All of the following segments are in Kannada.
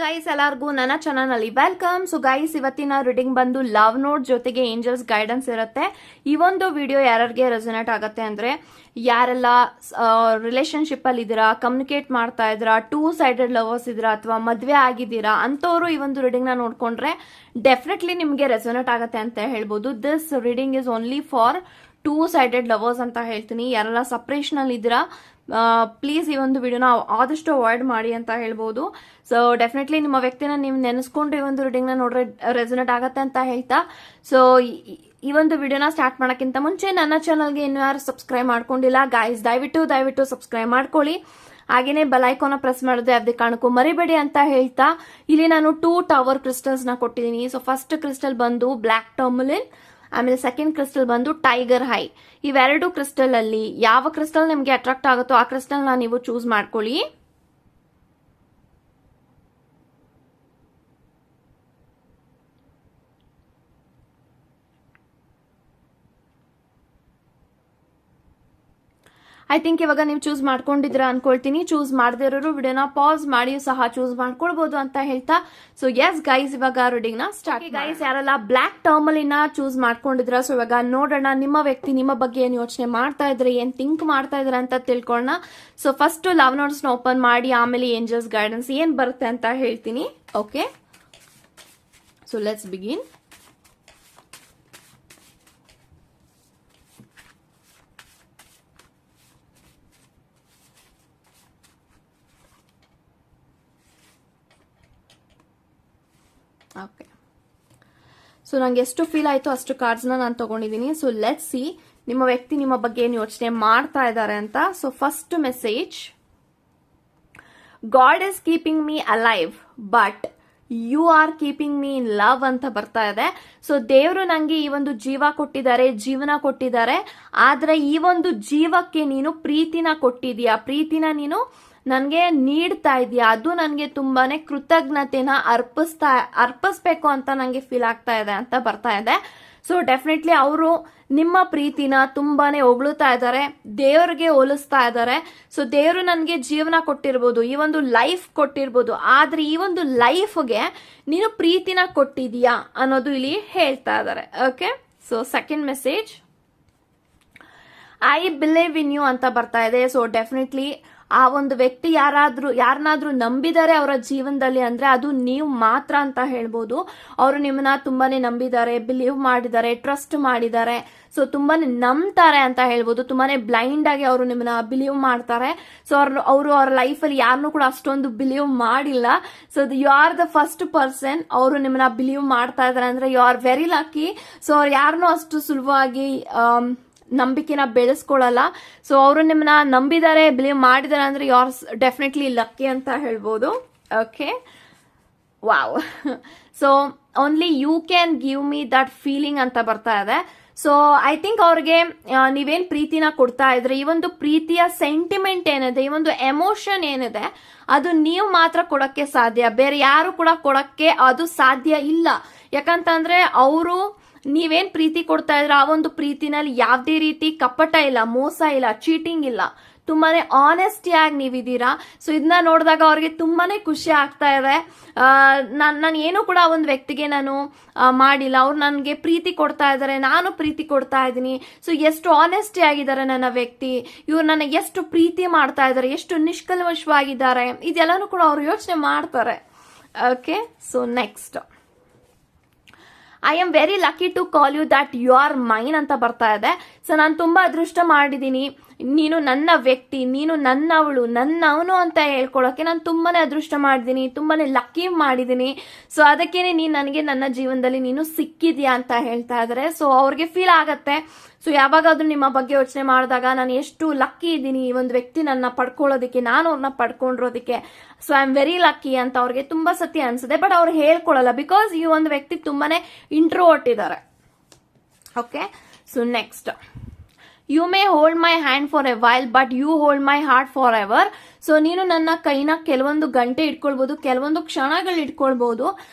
ಗೈಸ್, ಎಲ್ಲರಿಗೂ ನನ್ನ ಚಾನಲ್ ವೆಲ್ಕಮ್. ಸೊ ಗೈಸ್, ಇವತ್ತಿನ ರೀಡಿಂಗ್ ಬಂದು ಲವ್ ನೋಟ್ ಜೊತೆಗೆ ಏಂಜಲ್ಸ್ ಗೈಡೆನ್ಸ್ ಇರುತ್ತೆ. ಈ ಒಂದು ವಿಡಿಯೋ ಯಾರಿಗೆ ರೆಸೊನೇಟ್ ಆಗುತ್ತೆ ಅಂದ್ರೆ, ಯಾರೆಲ್ಲ ರಿಲೇಶನ್ಶಿಪ್ ಅಲ್ಲಿ ಇದೀರಾ, ಕಮ್ಯುನಿಕೇಟ್ ಮಾಡ್ತಾ ಇದ್ದೀರಾ, 2 ಸೈಡೆಡ್ ಲವರ್ಸ್ ಇದೀರಾ ಅಥವಾ ಮದ್ವೆ ಆಗಿದ್ದೀರಾ ಅಂತವ್ರು ಈ ಒಂದು ರೀಡಿಂಗ್ ನ ನೋಡ್ಕೊಂಡ್ರೆ ಡೆಫಿನೆಟ್ಲಿ ನಿಮ್ಗೆ ರೆಸೊನೇಟ್ ಆಗುತ್ತೆ ಅಂತ ಹೇಳ್ಬೋದು. This reading is only for 2 sided lovers ಅಂತ ಹೇಳ್ತೀನಿ. ಯಾರೆಲ್ಲ ಸಪ್ರೇಷನ್ ಅಲ್ಲಿ ಇದ್ದೀರಾ, ಪ್ಲೀಸ್ ಈ ಒಂದು ವಿಡಿಯೋನ ಆದಷ್ಟು ಅವಾಯ್ಡ್ ಮಾಡಿ ಅಂತ ಹೇಳ್ಬೋದು. ಸೊ ಡೆಫಿನೆಟ್ಲಿ ನಿಮ್ಮ ವ್ಯಕ್ತಿನ ನೀವು ನೆನೆಸ್ಕೊಂಡು ಈ ಒಂದು ರೀಡಿಂಗ್ ನ ನೋಡ್ರೆ ರೆಸೊನೇಟ್ ಆಗತ್ತೆ ಅಂತ ಹೇಳ್ತಾ, ಸೊ ಈ ಒಂದು ವಿಡಿಯೋನ ಸ್ಟಾರ್ಟ್ ಮಾಡೋಕ್ಕಿಂತ ಮುಂಚೆ ನನ್ನ ಚಾನಲ್ಗೆ ಇನ್ನೂ ಯಾರು ಸಬ್ಸ್ಕ್ರೈಬ್ ಮಾಡ್ಕೊಂಡಿಲ್ಲ ಗೈಸ್, ದಯವಿಟ್ಟು ಸಬ್ಸ್ಕ್ರೈಬ್ ಮಾಡ್ಕೊಳ್ಳಿ. ಹಾಗೇನೆ ಬೆಲ್ ಐಕಾನ್ ಪ್ರೆಸ್ ಮಾಡೋದು ಯಾವುದೇ ಕಾರಣಕ್ಕೂ ಮರಿಬೇಡಿ ಅಂತ ಹೇಳ್ತಾ, ಇಲ್ಲಿ ನಾನು 2 ಟವರ್ ಕ್ರಿಸ್ಟಲ್ಸ್ ನ ಕೊಟ್ಟಿದ್ದೀನಿ. ಸೊ ಫಸ್ಟ್ ಕ್ರಿಸ್ಟಲ್ ಬಂದು ಬ್ಲಾಕ್ ಟರ್ಮಲಿನ್, ಆಮೇಲೆ ಸೆಕೆಂಡ್ ಕ್ರಿಸ್ಟಲ್ ಬಂದು ಟೈಗರ್ ಹೈ. ಇವೆರಡು ಕ್ರಿಸ್ಟಲ್ ಅಲ್ಲಿ ಯಾವ ಕ್ರಿಸ್ಟಲ್ ನಿಮ್ಗೆ ಅಟ್ರಾಕ್ಟ್ ಆಗುತ್ತೋ ಆ ಕ್ರಿಸ್ಟಲ್ ನ ನೀವು ಚೂಸ್ ಮಾಡ್ಕೊಳ್ಳಿ. ಐ ಥಿಂಕ್ ಇವಾಗ ನೀವು ಚೂಸ್ ಮಾಡ್ಕೊಂಡಿದ್ರ ಅನ್ಕೊಳ್ತೀನಿ. ಚೂಸ್ ಮಾಡದೇ ಇರೋರು ವಿಡಿಯೋನ ಪಾಸ್ ಮಾಡಿ ಸಹ ಚೂಸ್ ಮಾಡ್ಕೊಳ್ಬಹುದು ಅಂತ ಹೇಳ್ತಾ, ಸೊ ಎಸ್ ಗೈಸ್, ಇವಾಗ ರೀಡಿಂಗ್ ನ ಸ್ಟಾರ್ಟ್. ಗೈಸ್, ಯಾರೆಲ್ಲ ಬ್ಲಾಕ್ ಟರ್ಮಲಿನ ಚೂಸ್ ಮಾಡ್ಕೊಂಡಿದ್ರ, ಸೊ ಇವಾಗ ನೋಡೋಣ ನಿಮ್ಮ ವ್ಯಕ್ತಿ ನಿಮ್ಮ ಬಗ್ಗೆ ಏನ್ ಯೋಚನೆ ಮಾಡ್ತಾ ಇದ್ರೆ, ಏನ್ ಥಿಂಕ್ ಮಾಡ್ತಾ ಇದ್ರ ಅಂತ ತಿಳ್ಕೊಳ್ಳೋಣ. ಸೊ ಫಸ್ಟ್ ಲವ್ ನೋಟ್ಸ್ ನ ಓಪನ್ ಮಾಡಿ ಆಮೇಲೆ ಏಂಜಲ್ಸ್ ಗೈಡೆನ್ಸ್ ಏನ್ ಬರುತ್ತೆ ಅಂತ ಹೇಳ್ತೀನಿ. Okay, so let's begin. Okay, so ನಂಗೆ ಎಷ್ಟು ಫೀಲ್ ಆಯ್ತು ಅಷ್ಟು ಕಾರ್ಡ್ಸ್ ನಾನು ತಗೊಂಡಿದ್ದೀನಿ. ಸೊ ಲೆಟ್ಸ್ ಸಿ ನಿಮ್ಮ ವ್ಯಕ್ತಿ ನಿಮ್ಮ ಬಗ್ಗೆ ಏನು ಯೋಚನೆ ಮಾಡ್ತಾ ಇದ್ದಾರೆ ಅಂತ. So first message, God is keeping me alive but you are keeping me in love ಅಂತ ಬರ್ತಾ ಇದೆ. ಸೊ ದೇವರು ನಂಗೆ ಈ ಒಂದು ಜೀವ ಕೊಟ್ಟಿದ್ದಾರೆ, ಜೀವನ ಕೊಟ್ಟಿದ್ದಾರೆ, ಆದ್ರೆ ಈ ಒಂದು ಜೀವಕ್ಕೆ ನೀನು ಪ್ರೀತಿನ ಕೊಟ್ಟಿದೀಯಾ, ಪ್ರೀತಿನ ನೀನು ನನ್ಗೆ ನೀಡ್ತಾ ಇದೆಯಾ, ಅದು ನನ್ಗೆ ತುಂಬಾನೇ ಕೃತಜ್ಞತೆನ ಅರ್ಪಿಸ್ಬೇಕು ಅಂತ ನಂಗೆ ಫೀಲ್ ಆಗ್ತಾ ಇದೆ ಅಂತ ಬರ್ತಾ ಇದೆ. ಸೊ ಡೆಫಿನೆಟ್ಲಿ ಅವರು ನಿಮ್ಮ ಪ್ರೀತಿನ ತುಂಬಾನೇ ಹೊಗಳುತ್ತಾ ಇದ್ದಾರೆ, ದೇವ್ರಿಗೆ ಹೋಲಿಸ್ತಾ ಇದ್ದಾರೆ. ಸೊ ದೇವರು ನನ್ಗೆ ಜೀವನ ಕೊಟ್ಟಿರ್ಬೋದು, ಈ ಒಂದು ಲೈಫ್ ಕೊಟ್ಟಿರ್ಬೋದು, ಆದ್ರೆ ಈ ಒಂದು ಲೈಫ್ಗೆ ನೀನು ಪ್ರೀತಿನ ಕೊಟ್ಟಿದೀಯಾ ಅನ್ನೋದು ಇಲ್ಲಿ ಹೇಳ್ತಾ ಇದ್ದಾರೆ. Okay, so second message, I believe in you ಅಂತ ಬರ್ತಾ ಇದೆ. ಸೊ ಡೆಫಿನೆಟ್ಲಿ ಆ ಒಂದು ವ್ಯಕ್ತಿ ಯಾರನ್ನಾದ್ರೂ ನಂಬಿದ್ದಾರೆ ಅವರ ಜೀವನದಲ್ಲಿ ಅಂದ್ರೆ ಅದು ನೀವು ಮಾತ್ರ ಅಂತ ಹೇಳ್ಬೋದು. ಅವರು ನಿಮ್ಮನ್ನ ತುಂಬಾನೇ ನಂಬಿದ್ದಾರೆ, ಬಿಲೀವ್ ಮಾಡಿದ್ದಾರೆ, ಟ್ರಸ್ಟ್ ಮಾಡಿದ್ದಾರೆ. ಸೊ ತುಂಬಾನೇ ನಂಬ್ತಾರೆ ಅಂತ ಹೇಳ್ಬೋದು. ತುಂಬಾನೇ ಬ್ಲೈಂಡ್ ಆಗಿ ಅವರು ನಿಮ್ಮನ್ನ ಬಿಲೀವ್ ಮಾಡ್ತಾರೆ. ಸೊ ಅವರು ಅವ್ರ ಲೈಫ್ ಅಲ್ಲಿ ಯಾರನ್ನೂ ಕೂಡ ಅಷ್ಟೊಂದು ಬಿಲೀವ್ ಮಾಡಿಲ್ಲ. So you are the first person ಅವರು ನಿಮ್ಮನ್ನ ಬಿಲೀವ್ ಮಾಡ್ತಾ ಇದಾರೆ ಅಂದ್ರೆ you are very lucky. So ಅವ್ರು ಯಾರನ್ನೂ ಅಷ್ಟು ಸುಲಭವಾಗಿ ನಂಬಿಕೆನ ಬೆಳೆಸ್ಕೊಳ್ಳಲ್ಲ. ಸೊ ಅವರು ನಿಮ್ಮನ್ನ ನಂಬಿದ್ದಾರೆ, ಬಿಲೀವ್ ಮಾಡಿದಾರೆ ಅಂದ್ರೆ ಯು ಆರ್ ಡೆಫಿನೆಟ್ಲಿ ಲಕ್ಕಿ ಅಂತ ಹೇಳ್ಬೋದು. Okay, wow. So only you can give me that feeling ಅಂತ ಬರ್ತಾ ಇದೆ. ಸೊ ಐ ಥಿಂಕ್ ಅವ್ರಿಗೆ ನೀವೇನ್ ಪ್ರೀತಿನ ಕೊಡ್ತಾ ಇದ್ರೆ, ಈ ಒಂದು ಪ್ರೀತಿಯ ಸೆಂಟಿಮೆಂಟ್ ಏನಿದೆ, ಈ ಒಂದು ಎಮೋಷನ್ ಏನಿದೆ, ಅದು ನೀವು ಮಾತ್ರ ಕೊಡಕ್ಕೆ ಸಾಧ್ಯ, ಬೇರೆ ಯಾರು ಕೂಡ ಕೊಡಕ್ಕೆ ಅದು ಸಾಧ್ಯ ಇಲ್ಲ. ಯಾಕಂತಂದ್ರೆ ಅವರು ನೀವೇನ್ ಪ್ರೀತಿ ಕೊಡ್ತಾ ಇದ್ರೆ ಆ ಒಂದು ಪ್ರೀತಿನಲ್ಲಿ ಯಾವುದೇ ರೀತಿ ಕಪಟ ಇಲ್ಲ, ಮೋಸ ಇಲ್ಲ, ಚೀಟಿಂಗ್ ಇಲ್ಲ, ತುಂಬಾನೇ ಆನೆಸ್ಟಿ ಆಗಿ ನೀವಿದ್ದೀರಾ. ಸೊ ಇದನ್ನ ನೋಡಿದಾಗ ಅವ್ರಿಗೆ ತುಂಬಾನೇ ಖುಷಿ ಆಗ್ತಾ ಇದೆ. ನಾನು ಏನು ಕೂಡ ಒಂದು ವ್ಯಕ್ತಿಗೆ ನಾನು ಮಾಡಿಲ್ಲ, ಅವ್ರು ನನಗೆ ಪ್ರೀತಿ ಕೊಡ್ತಾ ಇದ್ದಾರೆ, ನಾನು ಪ್ರೀತಿ ಕೊಡ್ತಾ ಇದ್ದೀನಿ. ಸೊ ಎಷ್ಟು ಆನೆಸ್ಟಿ ಆಗಿದ್ದಾರೆ ನನ್ನ ವ್ಯಕ್ತಿ, ಇವ್ರು ನನಗೆ ಎಷ್ಟು ಪ್ರೀತಿ ಮಾಡ್ತಾ ಇದ್ದಾರೆ, ಎಷ್ಟು ನಿಷ್ಕಲ್ಮಶವಾಗಿದ್ದಾರೆ, ಇದೆಲ್ಲಾನು ಕೂಡ ಅವ್ರು ಯೋಚನೆ ಮಾಡ್ತಾರೆ. Okay, so next, I am very lucky to call you that you are mine ಅಂತ ಬರ್ತಾ ಇದೆ. ಸೊ ನಾನು ತುಂಬಾ ಅದೃಷ್ಟ ಮಾಡಿದ್ದೀನಿ, ನೀನು ನನ್ನ ವ್ಯಕ್ತಿ, ನೀನು ನನ್ನವಳು, ನನ್ನವನು ಅಂತ ಹೇಳ್ಕೊಳಕ್ಕೆ ನಾನು ತುಂಬಾನೇ ಅದೃಷ್ಟ ಮಾಡಿದ್ದೀನಿ, ತುಂಬಾನೇ ಲಕ್ಕಿ ಮಾಡಿದ್ದೀನಿ. ಸೊ ಅದಕ್ಕೇನೆ ನೀನು ನನಗೆ ನನ್ನ ಜೀವನದಲ್ಲಿ ನೀನು ಸಿಕ್ಕಿದ್ಯಾ ಅಂತ ಹೇಳ್ತಾ ಇದ್ದಾರೆ. ಸೊ ಅವ್ರಿಗೆ ಫೀಲ್ ಆಗತ್ತೆ. ಸೊ ಯಾವಾಗಾದ್ರೂ ನಿಮ್ಮ ಬಗ್ಗೆ ಯೋಚನೆ ಮಾಡಿದಾಗ ನಾನು ಎಷ್ಟು ಲಕ್ಕಿ ಇದ್ದೀನಿ, ಈ ಒಂದು ವ್ಯಕ್ತಿ ನನ್ನ ಪಡ್ಕೊಳ್ಳೋದಕ್ಕೆ, ನಾನು ಅವ್ರನ್ನ ಪಡ್ಕೊಂಡಿರೋದಕ್ಕೆ. So I am very lucky ಅಂತ ಅವ್ರಿಗೆ ತುಂಬಾ ಸತಿ ಅನ್ಸುತ್ತೆ, ಬಟ್ ಅವ್ರು ಹೇಳ್ಕೊಳಲ್ಲ, ಬಿಕಾಸ್ ಈ ಒಂದು ವ್ಯಕ್ತಿ ತುಂಬಾನೇ ಇಂಟ್ರೋವರ್ಟ್ ಇದ್ದಾರೆ. Okay, so next, you may hold my hand for a while but you hold my heart forever. So ನೀನು ನನ್ನ ಕೈನ ಕೆಲವೊಂದು ಗಂಟೆ ಇಟ್ಕೊಳ್ಬಹುದು, ಕೆಲವೊಂದು ಕ್ಷಣಗಳು ಇಟ್ಕೊಳ್ಬಹುದು,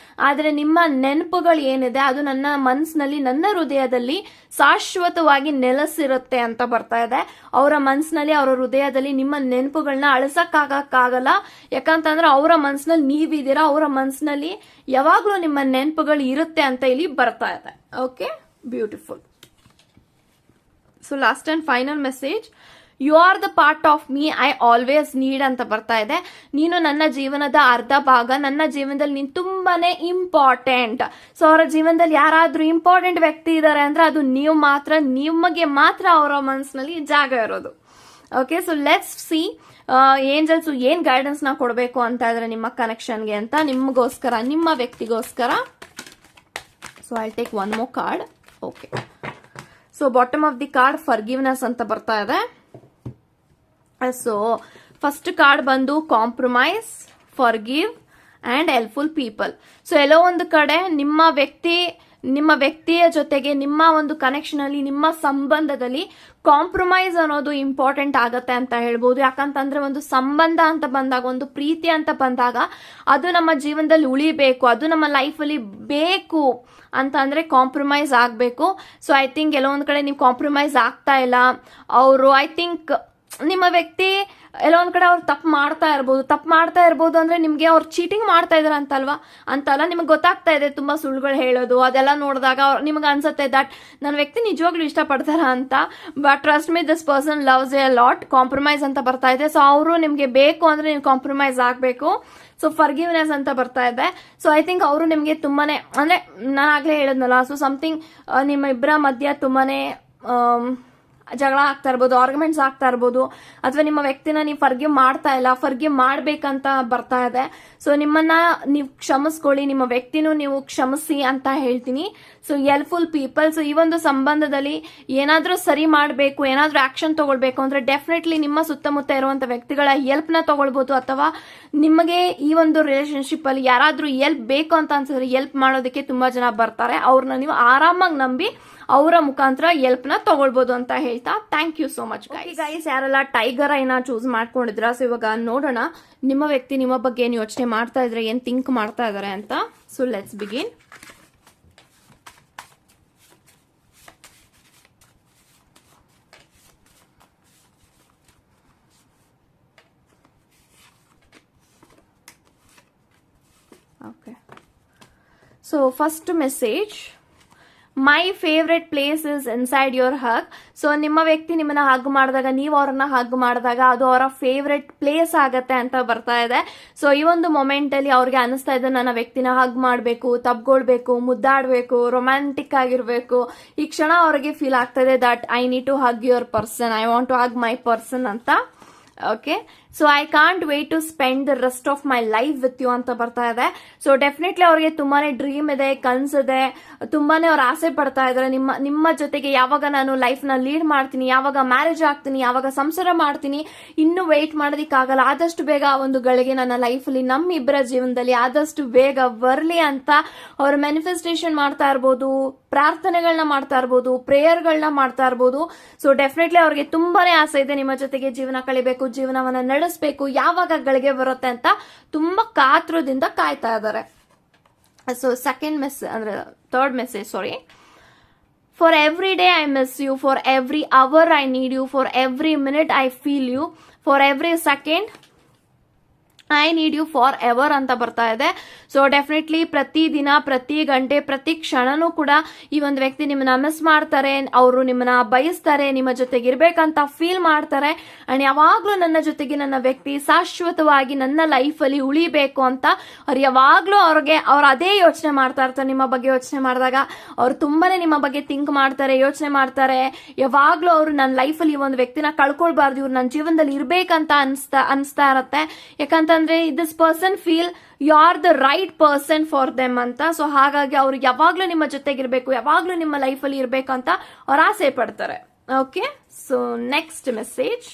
ಆದ್ರೆ ನಿಮ್ಮ ನೆನಪುಗಳು ಏನಿದೆ ಅದು ನನ್ನ ಮನಸ್ಸಿನಲ್ಲಿ, ನನ್ನ ಹೃದಯದಲ್ಲಿ ಶಾಶ್ವತವಾಗಿ ನೆಲೆಸಿರುತ್ತೆ ಅಂತ ಬರ್ತಾ ಇದೆ. ಅವರ ಮನಸ್ಸಿನಲ್ಲಿ, ಅವರ ಹೃದಯದಲ್ಲಿ ನಿಮ್ಮ ನೆನಪುಗಳನ್ನ ಅಳಿಸಕ್ಕಾಗಲ್ಲ. ಯಾಕಂತಂದ್ರೆ ಅವರ ಮನಸ್ಸಿನಲ್ಲಿ ನೀವಿದ್ದೀರಾ, ಅವರ ಮನಸ್ಸಿನಲ್ಲಿ ಯಾವಾಗ್ಲೂ ನಿಮ್ಮ ನೆನಪುಗಳು ಇರುತ್ತೆ ಅಂತ ಇಲ್ಲಿ ಬರ್ತಾ ಇದೆ. Okay, beautiful. So last and final message, you are the part of me I always need ಅಂತ ಬರ್ತಾ ಇದೆ. ನೀನು ನನ್ನ ಜೀವನದ ಅರ್ಧ ಭಾಗ, ನನ್ನ ಜೀವನದಲ್ಲಿ ನೀನು ತುಂಬಾನೇ ಇಂಪಾರ್ಟೆಂಟ್. ಸೊ ಅವರ ಜೀವನದಲ್ಲಿ ಯಾರಾದ್ರೂ ಇಂಪಾರ್ಟೆಂಟ್ ವ್ಯಕ್ತಿ ಇದ್ದಾರೆ ಅಂದ್ರೆ ಅದು ನೀವು ಮಾತ್ರ, ನಿಮಗೆ ಮಾತ್ರ ಅವರ ಮನಸ್ಸಿನಲ್ಲಿ ಜಾಗ ಇರೋದು. Okay, so let's see angels ಏನ್ ಗೈಡೆನ್ಸ್ ನ ಕೊಡಬೇಕು ಅಂತ ಇದ್ರೆ ನಿಮ್ಮ ಕನೆಕ್ಷನ್ಗೆ ಅಂತ, ನಿಮಗೋಸ್ಕರ, ನಿಮ್ಮ ವ್ಯಕ್ತಿಗೋಸ್ಕರ. So I take one more card. Okay, so bottom of the card forgiveness ಅಂತ ಬರ್ತಾ ಇದೆ. ಸೊ ಫಸ್ಟ್ ಕಾರ್ಡ್ ಬಂದು compromise, forgive and helpful people. So ಎಲ್ಲೋ ಒಂದು ಕಡೆ ನಿಮ್ಮ ವ್ಯಕ್ತಿಯ ಜೊತೆಗೆ ನಿಮ್ಮ ಒಂದು ಕನೆಕ್ಷನ್ ಅಲ್ಲಿ, ನಿಮ್ಮ ಸಂಬಂಧದಲ್ಲಿ ಕಾಂಪ್ರಮೈಸ್ ಅನ್ನೋದು ಇಂಪಾರ್ಟೆಂಟ್ ಆಗತ್ತೆ ಅಂತ ಹೇಳ್ಬೋದು. ಯಾಕಂತಂದ್ರೆ ಒಂದು ಸಂಬಂಧ ಅಂತ ಬಂದಾಗ, ಒಂದು ಪ್ರೀತಿ ಅಂತ ಬಂದಾಗ ಅದು ನಮ್ಮ ಜೀವನದಲ್ಲಿ ಉಳಿಬೇಕು, ಅದು ನಮ್ಮ ಲೈಫಲ್ಲಿ ಬೇಕು ಅಂತ ಅಂದ್ರೆ ಕಾಂಪ್ರಮೈಸ್ ಆಗಬೇಕು. ಸೊ ಐ ಥಿಂಕ್ ಎಲ್ಲೋ ಒಂದ್ ಕಡೆ ನೀವು ಕಾಂಪ್ರಮೈಸ್ ಆಗ್ತಾ ಇಲ್ಲ. ಅವರು ಐ ಥಿಂಕ್ ನಿಮ್ಮ ವ್ಯಕ್ತಿ ಎಲ್ಲೋ ಒಂದ್ ಕಡೆ ಅವ್ರು ತಪ್ಪು ಮಾಡ್ತಾ ಇರ್ಬೋದು ಅಂದ್ರೆ ನಿಮ್ಗೆ ಅವ್ರು ಚೀಟಿಂಗ್ ಮಾಡ್ತಾ ಇದಾರೆ ಅಂತಲ್ಲ, ನಿಮ್ಗೆ ಗೊತ್ತಾಗ್ತಾ ಇದೆ ತುಂಬಾ ಸುಳ್ಳುಗಳು ಹೇಳೋದು, ಅದೆಲ್ಲ ನೋಡಿದಾಗ ನಿಮ್ಗೆ ಅನ್ಸುತ್ತೆ ದಟ್ ನನ್ನ ವ್ಯಕ್ತಿ ನಿಜವಾಗ್ಲೂ ಇಷ್ಟಪಡ್ತಾರ ಅಂತ. But trust me, this person loves A lot. Compromise ಅಂತ ಬರ್ತಾ ಇದೆ. ಸೊ ಅವರು ನಿಮ್ಗೆ ಬೇಕು ಅಂದ್ರೆ ನೀವು ಕಾಂಪ್ರಮೈಸ್ ಆಗ್ಬೇಕು. ಸೊ ಫರ್ಗಿವ್ನೆಸ್ ಅಂತ ಬರ್ತಾ ಇದೆ. ಸೊ ಐ ಥಿಂಕ್ ಅವರು ನಿಮ್ಗೆ ತುಂಬಾನೇ, ಅಂದ್ರೆ ನಾನು ಆಗ್ಲೇ ಹೇಳಿದ್ನಲ್ಲ, ಸೊ ಸಮಥಿಂಗ್ ನಿಮ್ಮ ಇಬ್ಬರ ಮಧ್ಯ ತುಂಬಾನೇ ಜಗಳ ಆಗ್ತಾ ಇರ್ಬೋದು, ಆರ್ಗ್ಯುಮೆಂಟ್ಸ್ ಆಗ್ತಾ ಇರ್ಬೋದು, ಅಥವಾ ನಿಮ್ಮ ವ್ಯಕ್ತಿನ ನೀವು ಫರ್ಗಿವ್ ಮಾಡ್ತಾ ಇಲ್ಲ, ಫರ್ಗಿವ್ ಮಾಡ್ಬೇಕಂತ ಬರ್ತಾ ಇದೆ. ಸೊ ನಿಮ್ಮನ್ನ ನೀವು ಕ್ಷಮಿಸ್ಕೊಳ್ಳಿ, ನಿಮ್ಮ ವ್ಯಕ್ತಿನೂ ನೀವು ಕ್ಷಮಿಸಿ ಅಂತ ಹೇಳ್ತೀನಿ. So helpful people. ಸೊ ಈ ಒಂದು ಸಂಬಂಧದಲ್ಲಿ ಏನಾದ್ರೂ ಸರಿ ಮಾಡಬೇಕು, ಏನಾದ್ರೂ ಆಕ್ಷನ್ ತಗೊಳ್ಬೇಕು ಅಂದ್ರೆ ಡೆಫಿನೆಟ್ಲಿ ನಿಮ್ಮ ಸುತ್ತಮುತ್ತ ಇರುವಂತ ವ್ಯಕ್ತಿಗಳ ಹೆಲ್ಪ್ ನ ತಗೊಳ್ಬಹುದು, ಅಥವಾ ನಿಮಗೆ ಈ ಒಂದು ರಿಲೇಶನ್ಶಿಪ್ ಅಲ್ಲಿ ಯಾರಾದ್ರೂ ಹೆಲ್ಪ್ ಬೇಕು ಅಂತ ಅನ್ಸಿದ್ರೆ ಹೆಲ್ಪ್ ಮಾಡೋದಕ್ಕೆ ತುಂಬಾ ಜನ ಬರ್ತಾರೆ. ಅವ್ರನ್ನ ನೀವು ಆರಾಮಾಗಿ ನಂಬಿ ಅವರ ಮುಖಾಂತರ ಹೆಲ್ಪ್ ನ ತಗೊಳ್ಬಹುದು ಅಂತ ಹೇಳ್ತಾ thank you so much guys. ಯಾರೆಲ್ಲ ಟೈಗರ್ ಐನ ಚೂಸ್ ಮಾಡ್ಕೊಂಡಿದ್ರ, ಸೊ ಇವಾಗ ನೋಡೋಣ ನಿಮ್ಮ ವ್ಯಕ್ತಿ ನಿಮ್ಮ ಬಗ್ಗೆ ಏನ್ ಯೋಚನೆ ಮಾಡ್ತಾ ಇದ್ರೆ, ಏನ್ ಥಿಂಕ್ ಮಾಡ್ತಾ ಇದಾರೆ ಅಂತ. So let's begin. Okay, so first message, my favourite place is inside your hug. So ನಿಮ್ಮ ವ್ಯಕ್ತಿ ನಿಮ್ಮನ್ನ ಹಗ್ ಮಾಡಿದಾಗ, ನೀವು ಅವ್ರನ್ನ ಹಗ್ ಮಾಡಿದಾಗ ಅದು ಅವರ ಫೇವ್ರೆಟ್ ಪ್ಲೇಸ್ ಆಗತ್ತೆ ಅಂತ ಬರ್ತಾ ಇದೆ. ಸೊ ಈ ಒಂದು ಮೊಮೆಂಟ್ ಅಲ್ಲಿ ಅವ್ರಿಗೆ ಅನಿಸ್ತಾ ಇದೆ ನನ್ನ ವ್ಯಕ್ತಿನ ಹಗ್ ಮಾಡಬೇಕು, ತಬ್ಕೊಳ್ಬೇಕು, ಮುದ್ದಾಡಬೇಕು, ರೊಮ್ಯಾಂಟಿಕ್ ಆಗಿರ್ಬೇಕು. ಈ ಕ್ಷಣ ಅವ್ರಿಗೆ ಫೀಲ್ ಆಗ್ತಾ ಇದೆ that I need to hug your person, I want to hug my person ಅಂತ. Okay, so I can't wait to spend the rest of my life with you ಅಂತ ಬರ್ತಾ ಇದೆ. ಸೊ ಡೆಫಿನೆಟ್ಲಿ ಅವ್ರಿಗೆ ತುಂಬಾನೇ ಡ್ರೀಮ್ ಇದೆ, ಕನ್ಸಿದೆ, ತುಂಬಾನೇ ಅವ್ರು ಆಸೆ ಪಡ್ತಾ ಇದಾರೆ ನಿಮ್ಮ ಜೊತೆಗೆ ಯಾವಾಗ ನಾನು ಲೈಫ್ ನ ಲೀಡ್ ಮಾಡ್ತೀನಿ, ಯಾವಾಗ ಮ್ಯಾರೇಜ್ ಆಗ್ತೀನಿ, ಯಾವಾಗ ಸಂಸಾರ ಮಾಡ್ತೀನಿ, ಇನ್ನು ವೇಟ್ ಮಾಡೋದಿಕ್ಕಾಗಲ್ಲ, ಆದಷ್ಟು ಬೇಗ ಆ ಒಂದು ಗಳಿಗೆ ನನ್ನ ಲೈಫ್ ಅಲ್ಲಿ, ನಮ್ಮಿಬ್ಬರ ಜೀವನದಲ್ಲಿ ಆದಷ್ಟು ಬೇಗ ಬರ್ಲಿ ಅಂತ ಅವ್ರು ಮ್ಯಾನಿಫೆಸ್ಟೇಷನ್ ಮಾಡ್ತಾ ಇರ್ಬೋದು, ಪ್ರಾರ್ಥನೆಗಳನ್ನ ಮಾಡ್ತಾ ಇರ್ಬೋದು, ಪ್ರೇಯರ್ಗಳನ್ನ ಮಾಡ್ತಾ ಇರ್ಬೋದು. ಸೊ ಡೆಫಿನೆಟ್ಲಿ ಅವ್ರಿಗೆ ತುಂಬಾನೇ ಆಸೆ ಇದೆ ನಿಮ್ಮ ಜೊತೆಗೆ ಜೀವನ ಕಳಿಬೇಕು, ಜೀವನವನ್ನ ನಡೆಸಬೇಕು, ಯಾವಾಗ ಗಳಿಗೆ ಬರುತ್ತೆ ಅಂತ ತುಂಬಾ ಕಾತುರದಿಂದ ಕಾಯ್ತಾ ಇದ್ದಾರೆ. So third message, sorry. For every day I miss you, for every hour I need you, for every minute I feel you, for every second I need you forever ಅಂತ ಬರ್ತಾ ಇದೆ. ಸೊ ಡೆಫಿನೆಟ್ಲಿ ಪ್ರತಿ ದಿನ, ಪ್ರತಿ ಗಂಟೆ, ಪ್ರತಿ ಕ್ಷಣನೂ ಕೂಡ ಈ ಒಂದು ವ್ಯಕ್ತಿ ನಿಮ್ಮನ್ನ ಮಿಸ್ ಮಾಡ್ತಾರೆ, ಅವರು ನಿಮ್ಮನ್ನ ಬಯಸ್ತಾರೆ, ನಿಮ್ಮ ಜೊತೆಗೆ ಇರ್ಬೇಕಂತ ಫೀಲ್ ಮಾಡ್ತಾರೆ. ಅಂಡ್ ಯಾವಾಗ್ಲೂ ನನ್ನ ಜೊತೆಗೆ ನನ್ನ ವ್ಯಕ್ತಿ ಶಾಶ್ವತವಾಗಿ ನನ್ನ ಲೈಫ್ ಅಲ್ಲಿ ಉಳಿಬೇಕು ಅಂತ ಅವ್ರು ಯಾವಾಗ್ಲೂ ಅವ್ರು ಅದೇ ಯೋಚನೆ ಮಾಡ್ತಾ ಇರ್ತಾರೆ. ನಿಮ್ಮ ಬಗ್ಗೆ ಯೋಚನೆ ಮಾಡಿದಾಗ ಅವ್ರು ತುಂಬಾನೇ ನಿಮ್ಮ ಬಗ್ಗೆ ಥಿಂಕ್ ಮಾಡ್ತಾರೆ, ಯೋಚನೆ ಮಾಡ್ತಾರೆ. ಯಾವಾಗ್ಲೂ ಅವರು ನನ್ನ ಲೈಫ್ ಅಲ್ಲಿ ಈ ಒಂದು ವ್ಯಕ್ತಿನ ಕಳ್ಕೊಳ್ಬಾರ್ದು, ಇವ್ರು ನನ್ನ ಜೀವನದಲ್ಲಿ ಇರ್ಬೇಕಂತ ಅನ್ಸ್ತಾ ಇರತ್ತೆ. ಯಾಕಂತಂದ್ರೆ this person feel you are the right person for them ಅಂತ. ಸೊ ಹಾಗಾಗಿ ಅವ್ರು ಯಾವಾಗ್ಲೂ ನಿಮ್ಮ ಜೊತೆಗಿರ್ಬೇಕು, ಯಾವಾಗ್ಲೂ ನಿಮ್ಮ ಲೈಫ್ ಅಲ್ಲಿ ಇರ್ಬೇಕಂತ ಅವ್ರು ಆಸೆ ಪಡ್ತಾರೆ. Okay, so next message,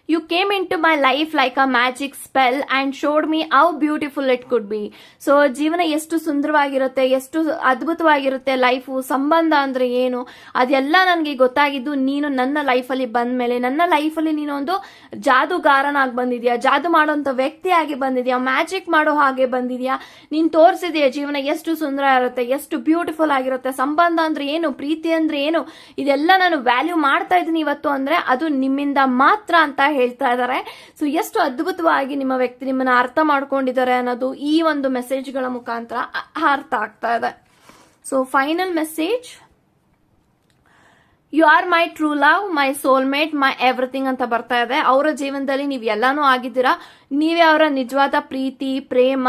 You came into my life like a magic spell and showed me how beautiful it could be. So ಜೀವನ ಎಷ್ಟು ಸುಂದರವಾಗಿರುತ್ತೆ, ಎಷ್ಟು ಅದ್ಭುತವಾಗಿರುತ್ತೆ ಲೈಫು, ಸಂಬಂಧ ಅಂದ್ರೆ ಏನು ಅದೆಲ್ಲ ನನಗೆ ಗೊತ್ತಾಗಿದ್ದು ನೀನು ನನ್ನ ಲೈಫಲ್ಲಿ ಬಂದ್ಮೇಲೆ. ನನ್ನ ಲೈಫಲ್ಲಿ ನೀನು ಒಂದು ಜಾದುಗಾರನಾಗಿ ಬಂದಿದ್ಯಾ, ಜಾದು ಮಾಡೋಂಥ ವ್ಯಕ್ತಿಯಾಗಿ ಬಂದಿದ್ಯಾ, ಮ್ಯಾಜಿಕ್ ಮಾಡೋ ಹಾಗೆ ಬಂದಿದ್ಯಾ. ನೀನು ತೋರಿಸಿದ್ಯಾ ಜೀವನ ಎಷ್ಟು ಸುಂದರ ಇರುತ್ತೆ, ಎಷ್ಟು ಬ್ಯೂಟಿಫುಲ್ ಆಗಿರುತ್ತೆ, ಸಂಬಂಧ ಅಂದ್ರೆ ಏನು, ಪ್ರೀತಿ ಅಂದ್ರೆ ಏನು, ಇದೆಲ್ಲ ನಾನು ವ್ಯಾಲ್ಯೂ ಮಾಡ್ತಾ ಇದ್ದೀನಿ ಇವತ್ತು ಅಂದ್ರೆ ಅದು ನಿಮ್ಮಿಂದ ಮಾತ್ರ ಅಂತ ಹೇಳ್ತಾ ಇದ್ದಾರೆ. ಸೊ ಎಷ್ಟು ಅದ್ಭುತವಾಗಿ ನಿಮ್ಮ ವ್ಯಕ್ತಿ ನಿಮ್ಮನ್ನ ಅರ್ಥ ಮಾಡ್ಕೊಂಡಿದ್ದಾರೆ ಅನ್ನೋದು ಈ ಒಂದು ಮೆಸೇಜ್ಗಳ ಮುಖಾಂತರ ಅರ್ಥ ಆಗ್ತಾ ಇದೆ. So final message, you are my true love, my soulmate, my everything ಅಂತ ಬರ್ತಾ ಇದೆ. ಅವರ ಜೀವನದಲ್ಲಿ ನೀವು ಎಲ್ಲಾನು ಆಗಿದ್ದೀರಾ, ನೀವೇ ಅವರ ನಿಜವಾದ ಪ್ರೀತಿ, ಪ್ರೇಮ,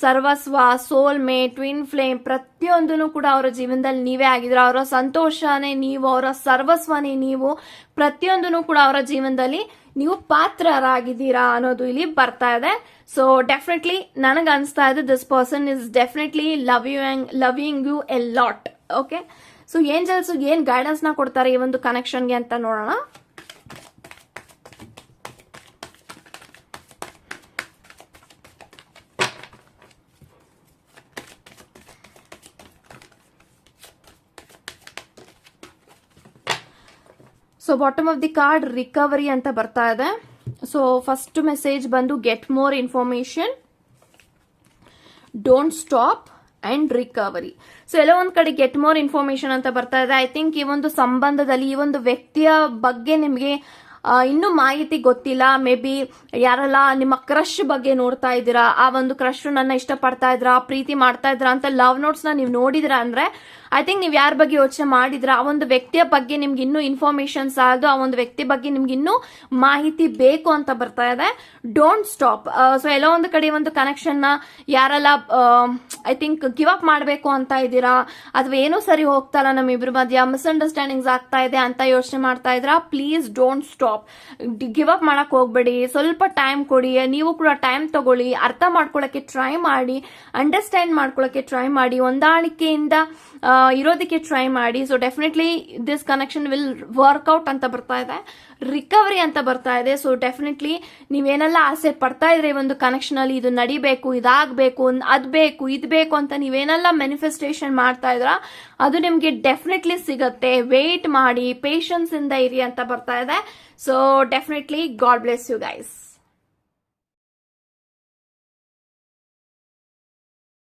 ಸರ್ವಸ್ವ, ಸೋಲ್ಮೇಟ್, ಟ್ವಿನ್ ಫ್ಲೇಮ್ ಪ್ರತಿಯೊಂದನ್ನು ಕೂಡ ಅವರ ಜೀವನದಲ್ಲಿ ನೀವೇ ಆಗಿದ್ದೀರಾ. ಅವರ ಸಂತೋಷನೇ ನೀವು, ಅವರ ಸರ್ವಸ್ವನೇ ನೀವು, ಪ್ರತಿಯೊಂದನ್ನು ಕೂಡ ಅವರ ಜೀವನದಲ್ಲಿ ನೀವು ಪಾತ್ರರಾಗಿದ್ದೀರಾ ಅನ್ನೋದು ಇಲ್ಲಿ ಬರ್ತಾ ಇದೆ. ಸೊ ಡೆಫಿನೆಟ್ಲಿ ನನಗೆ ಅನಿಸ್ತಾ ಇದೆ this person is definitely loving you a lot. Okay, so angels ಏನ್ ಗೈಡೆನ್ಸ್ ನ ಕೊಡ್ತಾರೆ ಈ ಒಂದು ಕನೆಕ್ಷನ್ಗೆ ಅಂತ ನೋಡೋಣ. So bottom of the card recovery ಅಂತ ಬರ್ತಾ ಇದೆ. ಸೊ ಫಸ್ಟ್ ಮೆಸೇಜ್ ಬಂದು get more information, don't stop and recovery. So ಎಲ್ಲ ಒಂದ್ ಕಡೆ ಗೆಟ್ ಮೋರ್ ಇನ್ಫಾರ್ಮೇಶನ್ ಅಂತ ಬರ್ತಾ ಇದೆ. ಐ ಥಿಂಕ್ ಈ ಒಂದು ಸಂಬಂಧದಲ್ಲಿ ಈ ಒಂದು ವ್ಯಕ್ತಿಯ ಬಗ್ಗೆ ನಿಮಗೆ ಇನ್ನೂ ಮಾಹಿತಿ ಗೊತ್ತಿಲ್ಲ. ಮೇ ಬಿ ಯಾರೆಲ್ಲ ನಿಮ್ಮ ಕ್ರಶ್ ಬಗ್ಗೆ ನೋಡ್ತಾ ಇದ್ದೀರಾ, ಆ ಒಂದು ಕ್ರಶ್ ನನ್ನ ಇಷ್ಟಪಡ್ತಾ ಇದ್ರಾ, ಪ್ರೀತಿ ಮಾಡ್ತಾ ಇದ್ರಾ ಅಂತ ಲವ್ ನೋಟ್ಸ್ ನ ನೀವು ನೋಡಿದ್ರಾ ಅಂದ್ರೆ ಐ ಥಿಂಕ್ ನೀವು ಯಾರ ಬಗ್ಗೆ ಯೋಚನೆ ಮಾಡಿದ್ರ, ಆ ಒಂದು ವ್ಯಕ್ತಿಯ ಬಗ್ಗೆ ನಿಮ್ಗೆ ಇನ್ನೂ ಇನ್ಫಾರ್ಮೇಶನ್ ಸಾಲದು, ಆ ಒಂದು ವ್ಯಕ್ತಿ ಬಗ್ಗೆ ನಿಮ್ಗೆ ಇನ್ನೂ ಮಾಹಿತಿ ಬೇಕು ಅಂತ ಬರ್ತಾ ಇದೆ. Don't stop. ಸೊ ಎಲ್ಲೋ ಒಂದು ಕಡೆ ಒಂದು ಕನೆಕ್ಷನ್ ನ ಯಾರೆಲ್ಲ ಐ ಥಿಂಕ್ ಗಿವ್ ಅಪ್ ಮಾಡಬೇಕು ಅಂತ ಇದ್ದೀರಾ, ಅಥವಾ ಏನೋ ಸರಿ ಹೋಗ್ತಾರ ನಮ್ಮಿಬ್ರ ಮಧ್ಯ, ಮಿಸ್ಅಂಡರ್ಸ್ಟ್ಯಾಂಡಿಂಗ್ಸ್ ಆಗ್ತಾ ಇದೆ ಅಂತ ಯೋಚನೆ ಮಾಡ್ತಾ ಇದ್ರಾ, please don't stop. Give up ಮಾಡಕ್ ಹೋಗ್ಬೇಡಿ, ಸ್ವಲ್ಪ ಟೈಮ್ ಕೊಡಿ. ನೀವು ಕೂಡ ಟೈಮ್ ತಗೊಳ್ಳಿ, ಅರ್ಥ ಮಾಡ್ಕೊಳಕ್ಕೆ ಟ್ರೈ ಮಾಡಿ, ಅಂಡರ್ಸ್ಟ್ಯಾಂಡ್ ಮಾಡ್ಕೊಳಕ್ಕೆ ಟ್ರೈ ಮಾಡಿ, ಹೊಂದಾಣಿಕೆಯಿಂದ ಇರೋದಕ್ಕೆ ಟ್ರೈ ಮಾಡಿ. So definitely this connection will work out ಅಂತ ಬರ್ತಾ ಇದೆ. ರಿಕವರಿ ಅಂತ ಬರ್ತಾ ಇದೆ. ಸೊ ಡೆಫಿನೆಟ್ಲಿ ನೀವೇನೆಲ್ಲ ಆಸೆ ಪಡ್ತಾ ಇದ್ರೆ ಈ ಒಂದು ಕನೆಕ್ಷನ್ ಅಲ್ಲಿ ಇದು ನಡಿಬೇಕು, ಇದಾಗಬೇಕು, ಅದ್ ಬೇಕು, ಇದ್ ಬೇಕು ಅಂತ ನೀವೇನೆಲ್ಲ ಮ್ಯಾನಿಫೆಸ್ಟೇಷನ್ ಮಾಡ್ತಾ ಇದ್ರ ಅದು ನಿಮ್ಗೆ ಡೆಫಿನೆಟ್ಲಿ ಸಿಗತ್ತೆ. ವೇಟ್ ಮಾಡಿ, ಪೇಷನ್ಸ್ ಇಂದ ಇರಿ ಅಂತ ಬರ್ತಾ ಇದೆ. So definitely God bless you guys.